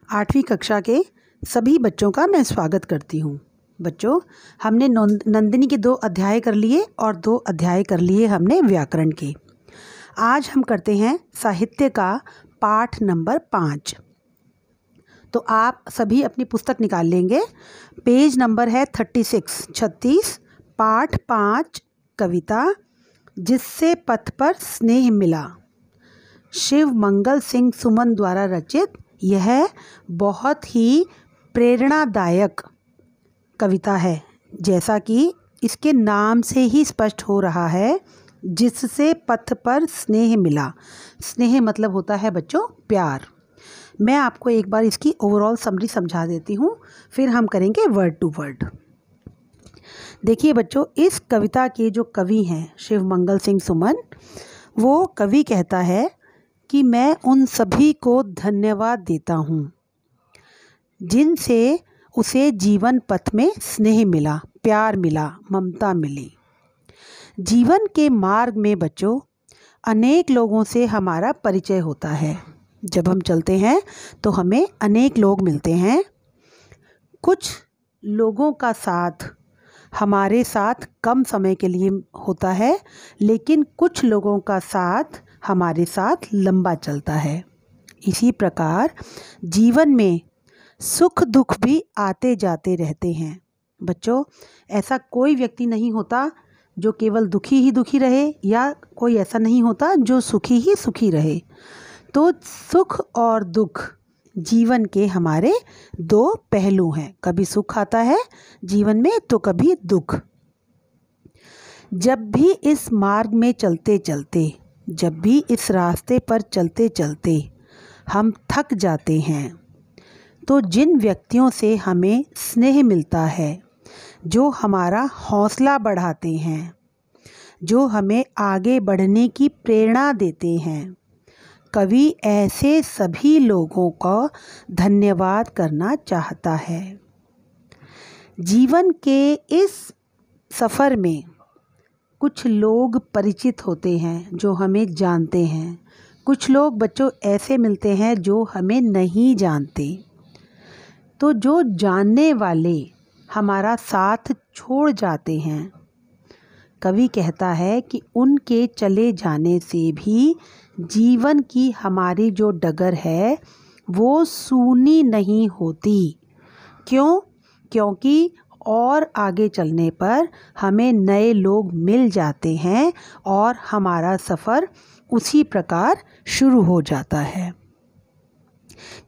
आठवीं कक्षा के सभी बच्चों का मैं स्वागत करती हूँ। बच्चों, हमने नंदिनी के 2 अध्याय कर लिए और 2 अध्याय कर लिए हमने व्याकरण के। आज हम करते हैं साहित्य का पाठ नंबर 5। तो आप सभी अपनी पुस्तक निकाल लेंगे। पेज नंबर है 36, पाठ 5, कविता जिससे पथ पर स्नेह मिला। शिव मंगल सिंह सुमन द्वारा रचित यह बहुत ही प्रेरणादायक कविता है, जैसा कि इसके नाम से ही स्पष्ट हो रहा है, जिससे पथ पर स्नेह मिला। स्नेह मतलब होता है बच्चों प्यार। मैं आपको एक बार इसकी ओवरऑल समरी समझा देती हूँ, फिर हम करेंगे वर्ड टू वर्ड। देखिए बच्चों, इस कविता के जो कवि हैं शिव मंगल सिंह सुमन, वो कवि कहता है कि मैं उन सभी को धन्यवाद देता हूँ जिनसे उसे जीवन पथ में स्नेह मिला, प्यार मिला, ममता मिली। जीवन के मार्ग में बच्चों अनेक लोगों से हमारा परिचय होता है। जब हम चलते हैं तो हमें अनेक लोग मिलते हैं। कुछ लोगों का साथ हमारे साथ कम समय के लिए होता है, लेकिन कुछ लोगों का साथ हमारे साथ लंबा चलता है। इसी प्रकार जीवन में सुख दुख भी आते जाते रहते हैं। बच्चों, ऐसा कोई व्यक्ति नहीं होता जो केवल दुखी ही दुखी रहे, या कोई ऐसा नहीं होता जो सुखी ही सुखी रहे। तो सुख और दुख जीवन के हमारे 2 पहलू हैं। कभी सुख आता है जीवन में तो कभी दुख। जब भी इस मार्ग में चलते चलते, जब भी इस रास्ते पर चलते चलते हम थक जाते हैं, तो जिन व्यक्तियों से हमें स्नेह मिलता है, जो हमारा हौसला बढ़ाते हैं, जो हमें आगे बढ़ने की प्रेरणा देते हैं, कवि ऐसे सभी लोगों को धन्यवाद करना चाहता है। जीवन के इस सफ़र में कुछ लोग परिचित होते हैं जो हमें जानते हैं। कुछ लोग बच्चों ऐसे मिलते हैं जो हमें नहीं जानते। तो जो जानने वाले हमारा साथ छोड़ जाते हैं, कवि कहता है कि उनके चले जाने से भी जीवन की हमारी जो डगर है वो सूनी नहीं होती। क्यों? क्योंकि और आगे चलने पर हमें नए लोग मिल जाते हैं और हमारा सफ़र उसी प्रकार शुरू हो जाता है।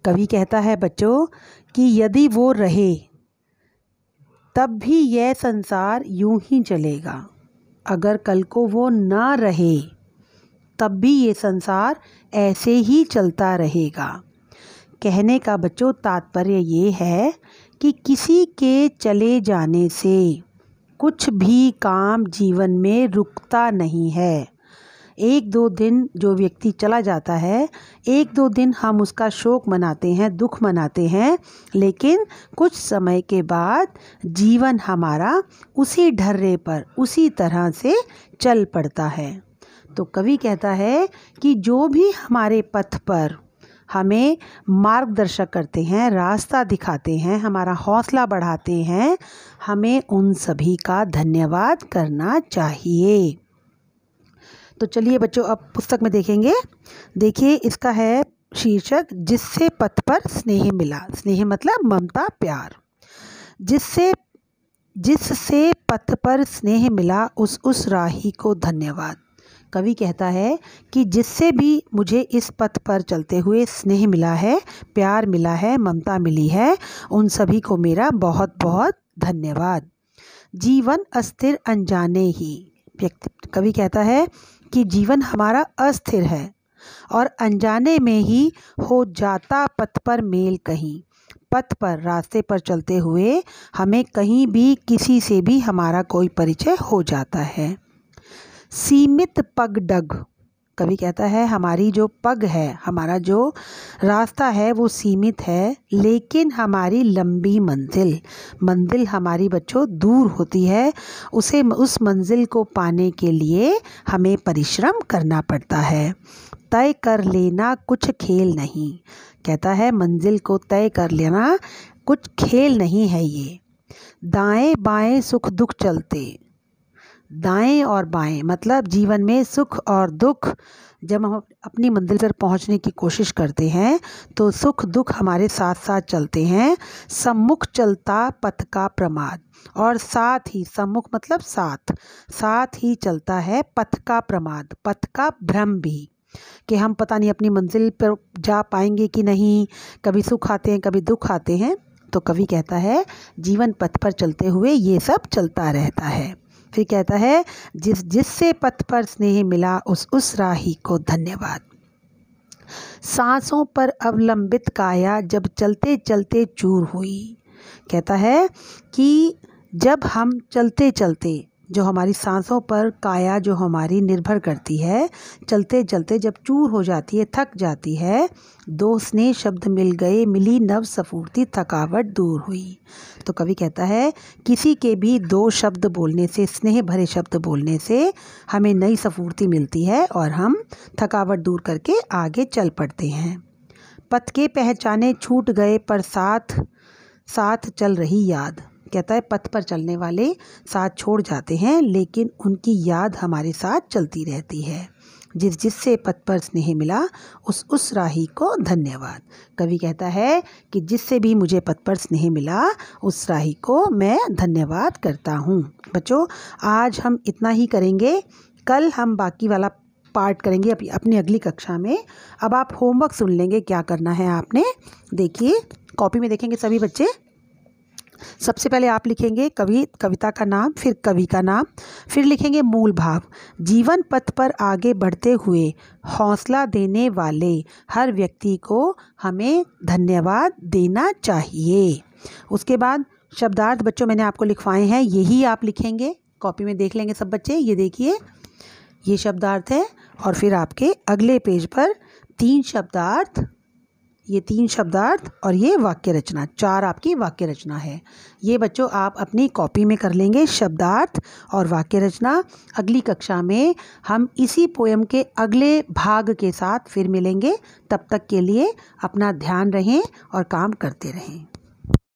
कवि कहता है बच्चों कि यदि वो रहे तब भी यह संसार यूं ही चलेगा। अगर कल को वो ना रहे तब भी ये संसार ऐसे ही चलता रहेगा। कहने का बच्चों तात्पर्य ये है कि किसी के चले जाने से कुछ भी काम जीवन में रुकता नहीं है। 1-2 दिन जो व्यक्ति चला जाता है, 1-2 दिन हम उसका शोक मनाते हैं, दुख मनाते हैं, लेकिन कुछ समय के बाद जीवन हमारा उसी ढर्रे पर उसी तरह से चल पड़ता है। तो कवि कहता है कि जो भी हमारे पथ पर हमें मार्गदर्शक करते हैं, रास्ता दिखाते हैं, हमारा हौसला बढ़ाते हैं, हमें उन सभी का धन्यवाद करना चाहिए। तो चलिए बच्चों, अब पुस्तक में देखेंगे। देखिए, इसका है शीर्षक जिससे पथ पर स्नेह मिला। स्नेह मतलब ममता, प्यार। जिससे पथ पर स्नेह मिला उस राही को धन्यवाद। कवि कहता है कि जिससे भी मुझे इस पथ पर चलते हुए स्नेह मिला है, प्यार मिला है, ममता मिली है, उन सभी को मेरा बहुत बहुत धन्यवाद। जीवन अस्थिर अनजाने ही। कवि कहता है कि जीवन हमारा अस्थिर है और अनजाने में ही हो जाता पथ पर मेल कहीं। पथ पर, रास्ते पर चलते हुए हमें कहीं भी किसी से भी हमारा कोई परिचय हो जाता है। सीमित पगडग। कवि कहता है हमारी जो पग है, हमारा जो रास्ता है वो सीमित है, लेकिन हमारी लंबी मंजिल हमारी बच्चों दूर होती है। उस मंजिल को पाने के लिए हमें परिश्रम करना पड़ता है। तय कर लेना कुछ खेल नहीं, कहता है मंजिल को तय कर लेना कुछ खेल नहीं है ये। दाएं बाएं सुख दुख चलते, दाएं और बाएं मतलब जीवन में सुख और दुख, जब हम अपनी मंजिल पर पहुंचने की कोशिश करते हैं तो सुख दुख हमारे साथ साथ चलते हैं। सम्मुख चलता पथ का प्रमाद, और साथ ही, सम्मुख मतलब साथ ही चलता है पथ का प्रमाद, पथ का भ्रम भी, कि हम पता नहीं अपनी मंजिल पर जा पाएंगे कि नहीं। कभी सुख आते हैं, कभी दुख आते हैं। तो कवि कहता है जीवन पथ पर चलते हुए ये सब चलता रहता है। फिर कहता है जिससे पथ पर स्नेह मिला उस राही को धन्यवाद। सांसों पर अवलंबित काया जब चलते चलते चूर हुई, कहता है कि जब हम चलते चलते, जो हमारी सांसों पर काया जो हमारी निर्भर करती है, चलते चलते जब चूर हो जाती है, थक जाती है, दो स्नेह शब्द मिल गए, मिली नव स्फूर्ति, थकावट दूर हुई। तो कवि कहता है किसी के भी दो शब्द बोलने से, स्नेह भरे शब्द बोलने से हमें नई स्फूर्ति मिलती है और हम थकावट दूर करके आगे चल पड़ते हैं। पथ के पहचाने छूट गए पर साथ साथ चल रही याद, कहता है पथ पर चलने वाले साथ छोड़ जाते हैं, लेकिन उनकी याद हमारे साथ चलती रहती है। जिससे पथ पर स्नेह मिला उस राही को धन्यवाद। कवि कहता है कि जिससे भी मुझे पथ पर स्नेह मिला उस राही को मैं धन्यवाद करता हूँ। बच्चों आज हम इतना ही करेंगे, कल हम बाकी वाला पार्ट करेंगे अपनी अगली कक्षा में। अब आप होमवर्क सुन लेंगे, क्या करना है आपने। देखिए कॉपी में देखेंगे सभी बच्चे। सबसे पहले आप लिखेंगे कविता का नाम, फिर कवि का नाम, फिर लिखेंगे मूल भाव। जीवन पथ पर आगे बढ़ते हुए हौसला देने वाले हर व्यक्ति को हमें धन्यवाद देना चाहिए। उसके बाद शब्दार्थ बच्चों मैंने आपको लिखवाए हैं, यही आप लिखेंगे, कॉपी में देख लेंगे सब बच्चे। ये देखिए ये शब्दार्थ है, और फिर आपके अगले पेज पर 3 शब्दार्थ, ये 3 शब्दार्थ और ये वाक्य रचना, 4 आपकी वाक्य रचना है। ये बच्चों आप अपनी कॉपी में कर लेंगे शब्दार्थ और वाक्य रचना। अगली कक्षा में हम इसी पोएम के अगले भाग के साथ फिर मिलेंगे। तब तक के लिए अपना ध्यान रहें और काम करते रहें।